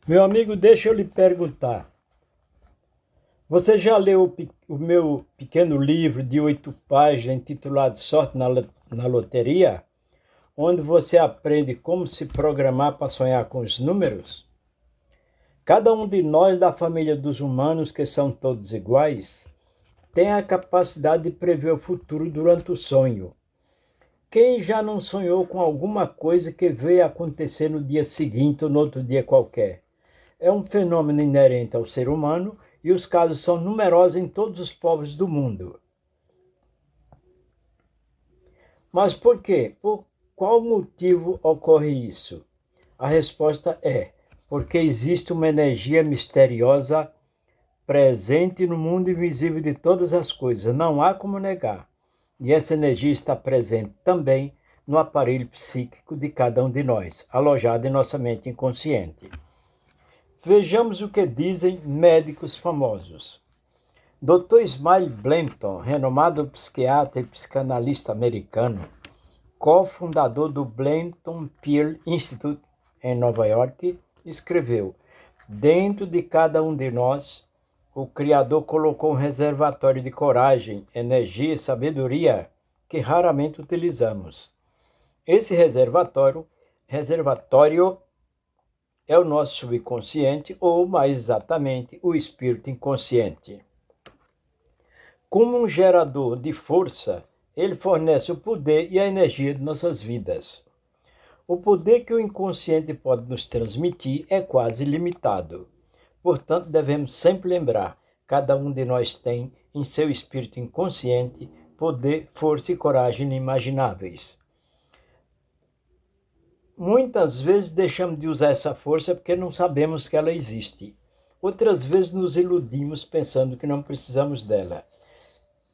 Meu amigo, deixa eu lhe perguntar. Você já leu o meu pequeno livro de 8 páginas intitulado Sorte na Loteria? Onde você aprende como se programar para sonhar com os números? Cada um de nós da família dos humanos, que são todos iguais, tem a capacidade de prever o futuro durante o sonho. Quem já não sonhou com alguma coisa que veio acontecer no dia seguinte ou no outro dia qualquer? É um fenômeno inerente ao ser humano e os casos são numerosos em todos os povos do mundo. Mas por quê? Por qual motivo ocorre isso? A resposta é porque existe uma energia misteriosa presente no mundo invisível de todas as coisas. Não há como negar. E essa energia está presente também no aparelho psíquico de cada um de nós, alojado em nossa mente inconsciente. Vejamos o que dizem médicos famosos. Dr. Smile Blanton, renomado psiquiatra e psicanalista americano, cofundador do Blanton Peer Institute em Nova York, escreveu: dentro de cada um de nós, o Criador colocou um reservatório de coragem, energia e sabedoria que raramente utilizamos. Esse reservatório é o nosso subconsciente, ou mais exatamente, o espírito inconsciente. Como um gerador de força, ele fornece o poder e a energia de nossas vidas. O poder que o inconsciente pode nos transmitir é quase ilimitado. Portanto, devemos sempre lembrar, cada um de nós tem em seu espírito inconsciente poder, força e coragem inimagináveis. Muitas vezes deixamos de usar essa força porque não sabemos que ela existe. Outras vezes nos iludimos pensando que não precisamos dela.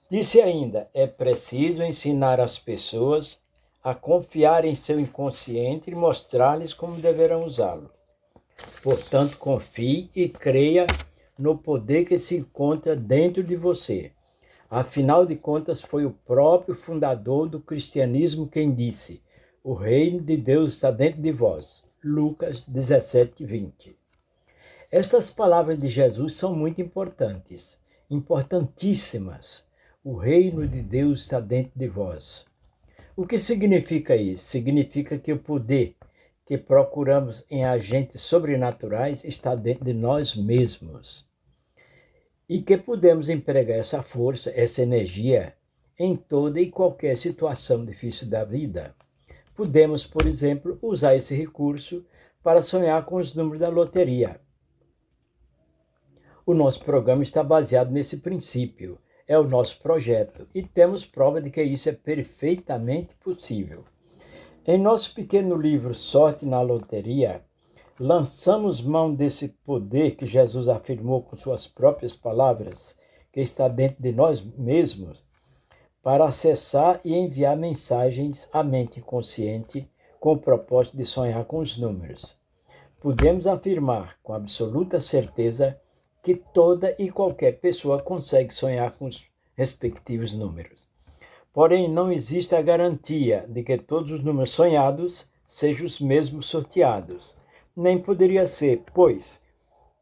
Disse ainda, é preciso ensinar as pessoas a confiar em seu inconsciente e mostrar-lhes como deverão usá-lo. Portanto, confie e creia no poder que se encontra dentro de você. Afinal de contas, foi o próprio fundador do cristianismo quem disse: o reino de Deus está dentro de vós. Lucas 17:20. Estas palavras de Jesus são muito importantes, importantíssimas. O reino de Deus está dentro de vós. O que significa isso? Significa que o poder que procuramos em agentes sobrenaturais está dentro de nós mesmos. E que podemos empregar essa força, essa energia, em toda e qualquer situação difícil da vida. Podemos, por exemplo, usar esse recurso para sonhar com os números da loteria. O nosso programa está baseado nesse princípio, é o nosso projeto, e temos prova de que isso é perfeitamente possível. Em nosso pequeno livro Sorte na Loteria, lançamos mão desse poder que Jesus afirmou com suas próprias palavras, que está dentro de nós mesmos, para acessar e enviar mensagens à mente inconsciente com o propósito de sonhar com os números. Podemos afirmar com absoluta certeza que toda e qualquer pessoa consegue sonhar com os respectivos números. Porém, não existe a garantia de que todos os números sonhados sejam os mesmos sorteados. Nem poderia ser, pois,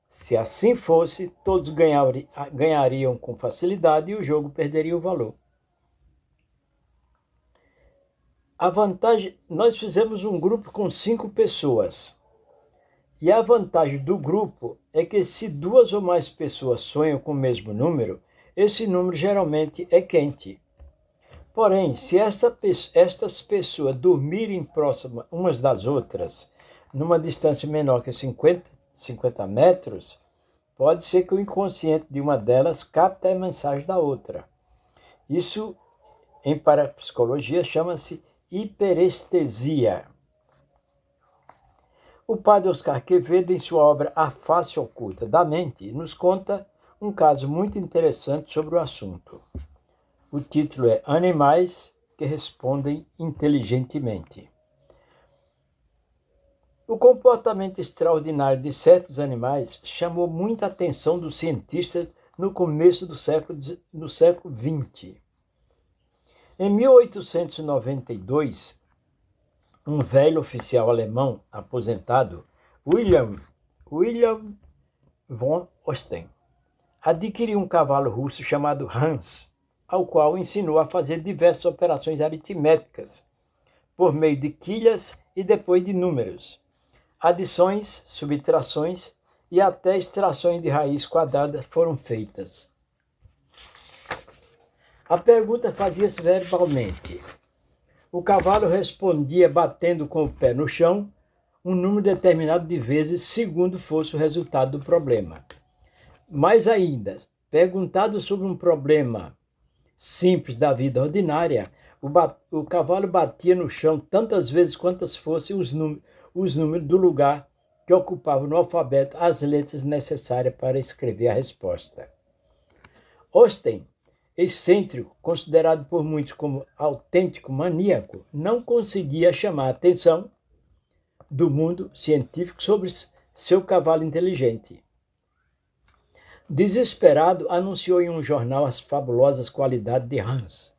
se assim fosse, todos ganhariam com facilidade e o jogo perderia o valor. A vantagem, nós fizemos um grupo com 5 pessoas. E a vantagem do grupo é que se 2 ou mais pessoas sonham com o mesmo número, esse número geralmente é quente. Porém, se estas pessoas dormirem próximas umas das outras, numa distância menor que 50 metros, pode ser que o inconsciente de uma delas capte a mensagem da outra. Isso, em parapsicologia, chama-se hiperestesia. O padre Oscar Quevedo, em sua obra A Face Oculta da Mente, nos conta um caso muito interessante sobre o assunto. O título é Animais que Respondem Inteligentemente. O comportamento extraordinário de certos animais chamou muita atenção dos cientistas no começo do século XX. Em 1892, um velho oficial alemão aposentado, William von Osten adquiriu um cavalo russo chamado Hans, ao qual ensinou a fazer diversas operações aritméticas, por meio de quilhas e depois de números, adições, subtrações e até extrações de raiz quadrada foram feitas. A pergunta fazia-se verbalmente. O cavalo respondia batendo com o pé no chão um número determinado de vezes, segundo fosse o resultado do problema. Mais ainda, perguntado sobre um problema simples da vida ordinária, o cavalo batia no chão tantas vezes quantas fossem os números do lugar que ocupava no alfabeto as letras necessárias para escrever a resposta. Osten, excêntrico, considerado por muitos como autêntico maníaco, não conseguia chamar a atenção do mundo científico sobre seu cavalo inteligente. Desesperado, anunciou em um jornal as fabulosas qualidades de Hans,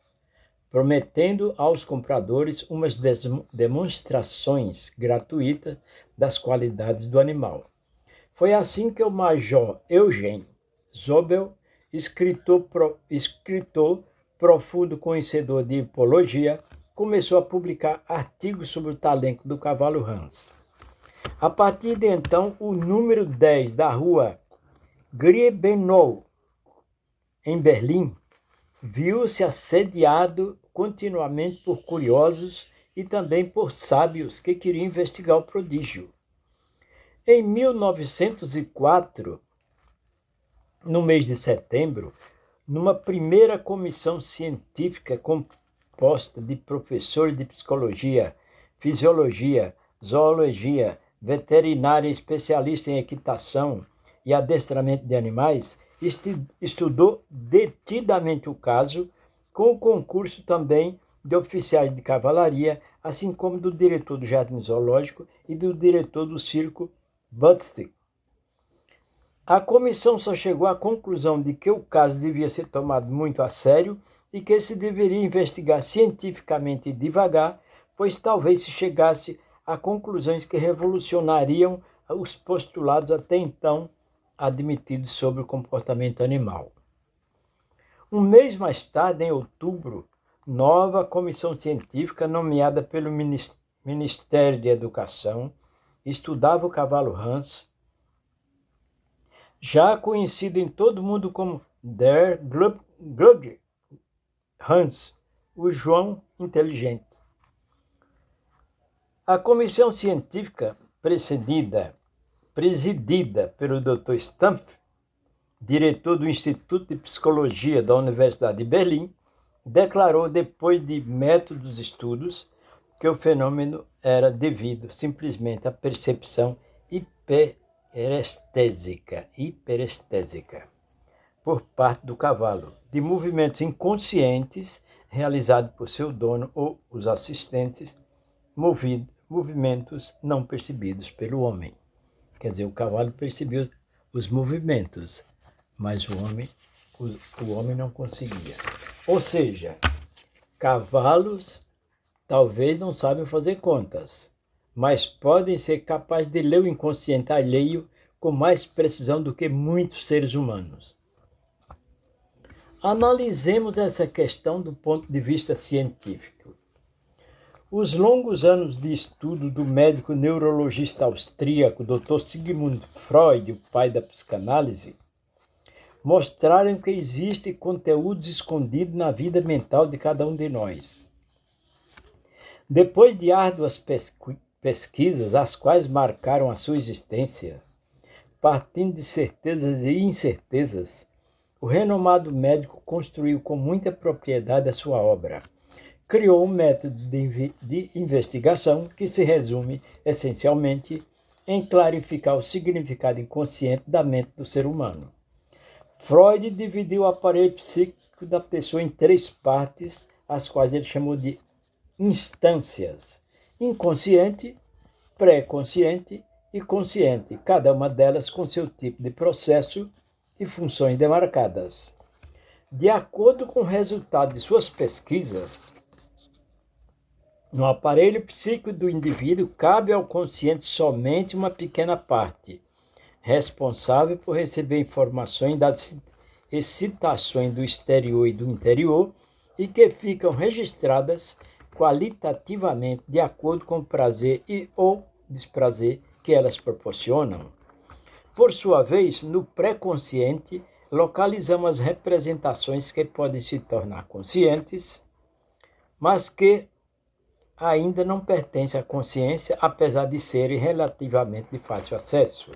prometendo aos compradores umas demonstrações gratuitas das qualidades do animal. Foi assim que o major Eugen Zobel, escritor profundo conhecedor de hipologia, começou a publicar artigos sobre o talento do cavalo Hans. A partir de então, o número 10 da rua Griebenau, em Berlim, viu-se assediado continuamente por curiosos e também por sábios que queriam investigar o prodígio. Em 1904, no mês de setembro, numa primeira comissão científica composta de professores de psicologia, fisiologia, zoologia, veterinária e especialista em equitação e adestramento de animais, estudou detidamente o caso, com o concurso também de oficiais de cavalaria, assim como do diretor do Jardim Zoológico e do diretor do Circo Butzig. A comissão só chegou à conclusão de que o caso devia ser tomado muito a sério e que se deveria investigar cientificamente e devagar, pois talvez se chegasse a conclusões que revolucionariam os postulados até então admitidos sobre o comportamento animal. Um mês mais tarde, em outubro, nova comissão científica nomeada pelo Ministério de Educação estudava o cavalo Hans, já conhecido em todo o mundo como Der Glug Hans, o João Inteligente. A comissão científica presidida pelo Dr. Stumpf, diretor do Instituto de Psicologia da Universidade de Berlim, declarou, depois de métodos estudos, que o fenômeno era devido simplesmente à percepção hiperestésica por parte do cavalo, de movimentos inconscientes realizados por seu dono ou os assistentes, movimentos não percebidos pelo homem. Quer dizer, o cavalo percebeu os movimentos, mas o homem não conseguia. Ou seja, cavalos talvez não sabem fazer contas, mas podem ser capazes de ler o inconsciente alheio com mais precisão do que muitos seres humanos. Analisemos essa questão do ponto de vista científico. Os longos anos de estudo do médico neurologista austríaco Dr. Sigmund Freud, o pai da psicanálise, mostraram que existem conteúdos escondidos na vida mental de cada um de nós. Depois de árduas pesquisas, as quais marcaram a sua existência, partindo de certezas e incertezas, o renomado médico construiu com muita propriedade a sua obra. Criou um método de investigação que se resume, essencialmente, em clarificar o significado inconsciente da mente do ser humano. Freud dividiu o aparelho psíquico da pessoa em 3 partes, as quais ele chamou de instâncias: inconsciente, pré-consciente e consciente, cada uma delas com seu tipo de processo e funções demarcadas. De acordo com o resultado de suas pesquisas, no aparelho psíquico do indivíduo cabe ao consciente somente uma pequena parte, responsável por receber informações das excitações do exterior e do interior e que ficam registradas qualitativamente de acordo com o prazer e ou desprazer que elas proporcionam. Por sua vez, no pré-consciente, localizamos as representações que podem se tornar conscientes, mas que ainda não pertencem à consciência, apesar de serem relativamente de fácil acesso.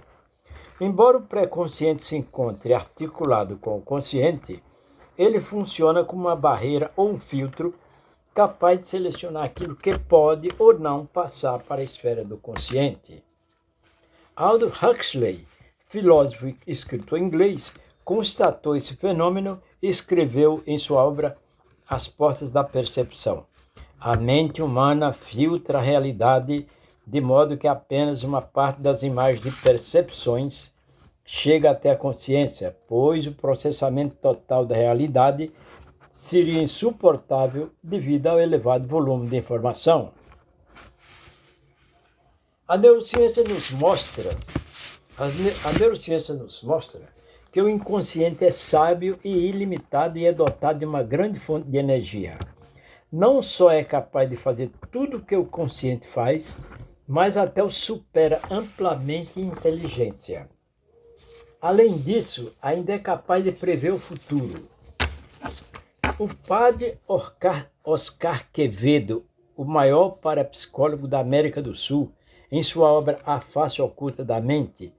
Embora o pré-consciente se encontre articulado com o consciente, ele funciona como uma barreira ou um filtro capaz de selecionar aquilo que pode ou não passar para a esfera do consciente. Aldous Huxley, filósofo e escritor inglês, constatou esse fenômeno e escreveu em sua obra As Portas da Percepção. A mente humana filtra a realidade de modo que apenas uma parte das imagens de percepções chega até a consciência, pois o processamento total da realidade seria insuportável devido ao elevado volume de informação. A neurociência nos mostra que o inconsciente é sábio e ilimitado e é dotado de uma grande fonte de energia. Não só é capaz de fazer tudo o que o consciente faz, mas até o supera amplamente em inteligência. Além disso, ainda é capaz de prever o futuro. O padre Oscar Quevedo, o maior parapsicólogo da América do Sul, em sua obra A Face Oculta da Mente,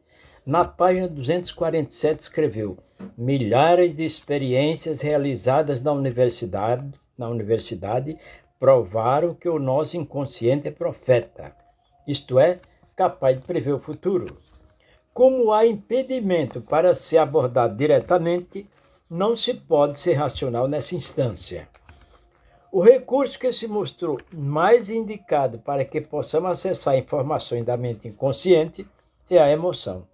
na página 247 escreveu: milhares de experiências realizadas na universidade provaram que o nosso inconsciente é profeta, isto é, capaz de prever o futuro. Como há impedimento para ser abordado diretamente, não se pode ser racional nessa instância. O recurso que se mostrou mais indicado para que possamos acessar informações da mente inconsciente é a emoção.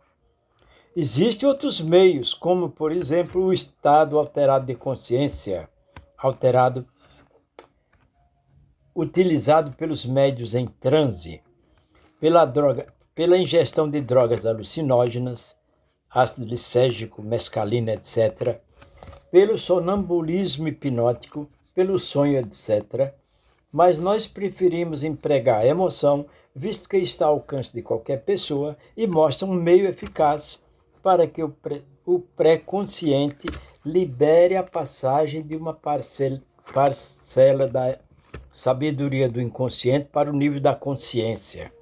Existem outros meios, como, por exemplo, o estado alterado de consciência, utilizado pelos médiuns em transe, pela ingestão de drogas alucinógenas, ácido lisérgico, mescalina, etc., pelo sonambulismo hipnótico, pelo sonho, etc., mas nós preferimos empregar a emoção, visto que está ao alcance de qualquer pessoa e mostra um meio eficaz para que o pré-consciente libere a passagem de uma parcela da sabedoria do inconsciente para o nível da consciência.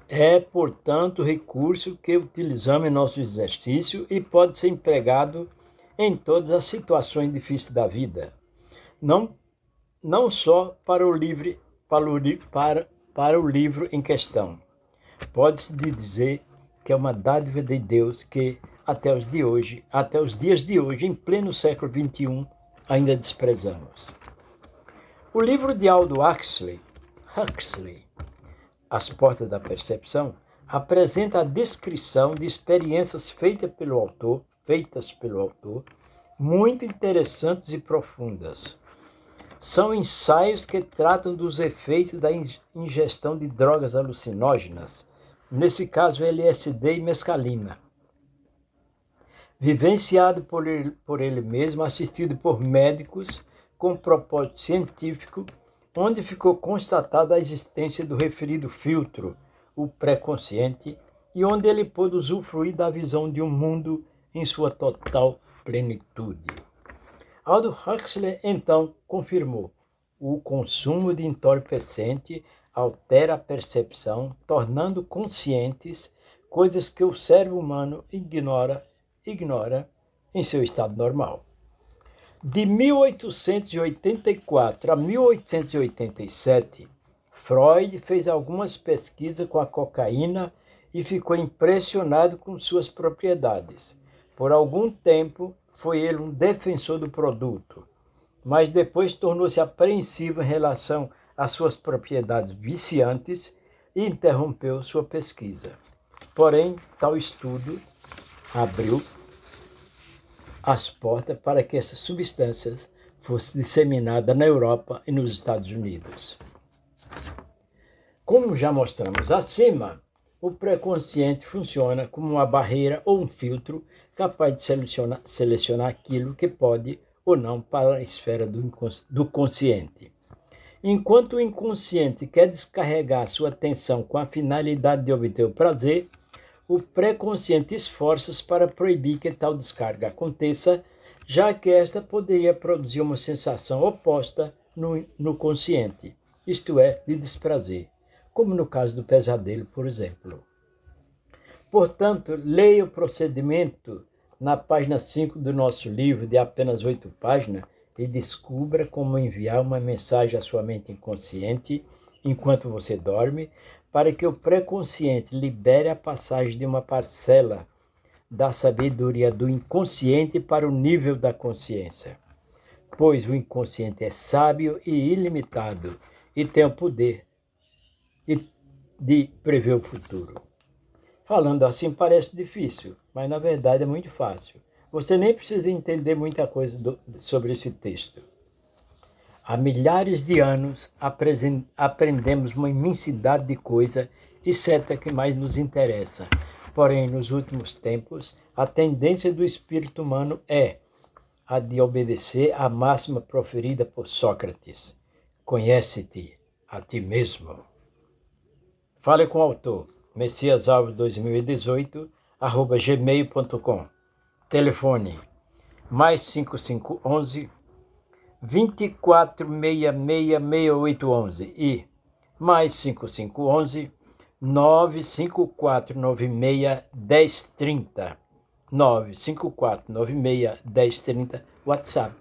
É, portanto, o recurso que utilizamos em nosso exercício e pode ser empregado em todas as situações difíceis da vida. Não só para o livro em questão. Pode-se dizer que é uma dádiva de Deus que até os dias de hoje, em pleno século XXI, ainda desprezamos. O livro de Aldous Huxley, As Portas da Percepção, apresenta a descrição de experiências feitas pelo autor, muito interessantes e profundas. São ensaios que tratam dos efeitos da ingestão de drogas alucinógenas, nesse caso LSD e mescalina. Vivenciado por ele mesmo, assistido por médicos com propósito científico, onde ficou constatada a existência do referido filtro, o pré-consciente, e onde ele pôde usufruir da visão de um mundo em sua total plenitude. Aldous Huxley, então, confirmou: o consumo de entorpecente altera a percepção, tornando conscientes coisas que o cérebro humano ignora em seu estado normal. De 1884 a 1887, Freud fez algumas pesquisas com a cocaína e ficou impressionado com suas propriedades. Por algum tempo, foi ele um defensor do produto, mas depois tornou-se apreensivo em relação às suas propriedades viciantes e interrompeu sua pesquisa. Porém, tal estudo abriu as portas para que essas substâncias fossem disseminadas na Europa e nos Estados Unidos. Como já mostramos acima, O pré-consciente funciona como uma barreira ou um filtro capaz de selecionar aquilo que pode ou não para a esfera do consciente. Enquanto o inconsciente quer descarregar sua atenção com a finalidade de obter o prazer, o pré-consciente esforça-se para proibir que tal descarga aconteça, já que esta poderia produzir uma sensação oposta no consciente, isto é, de desprazer, como no caso do pesadelo, por exemplo. Portanto, leia o procedimento na página 5 do nosso livro, de apenas 8 páginas, e descubra como enviar uma mensagem à sua mente inconsciente enquanto você dorme, para que o pré-consciente libere a passagem de uma parcela da sabedoria do inconsciente para o nível da consciência. Pois o inconsciente é sábio e ilimitado e tem o poder de prever o futuro. Falando assim parece difícil, mas na verdade é muito fácil. Você nem precisa entender muita coisa sobre esse texto. Há milhares de anos aprendemos uma imensidade de coisas e certo é que mais nos interessa. Porém, nos últimos tempos, a tendência do espírito humano é a de obedecer à máxima proferida por Sócrates: conhece-te a ti mesmo. Fale com o autor, messiasalves2018@gmail.com. Telefone mais 5511 24666811 e mais 5511 954961030. 954961030, WhatsApp.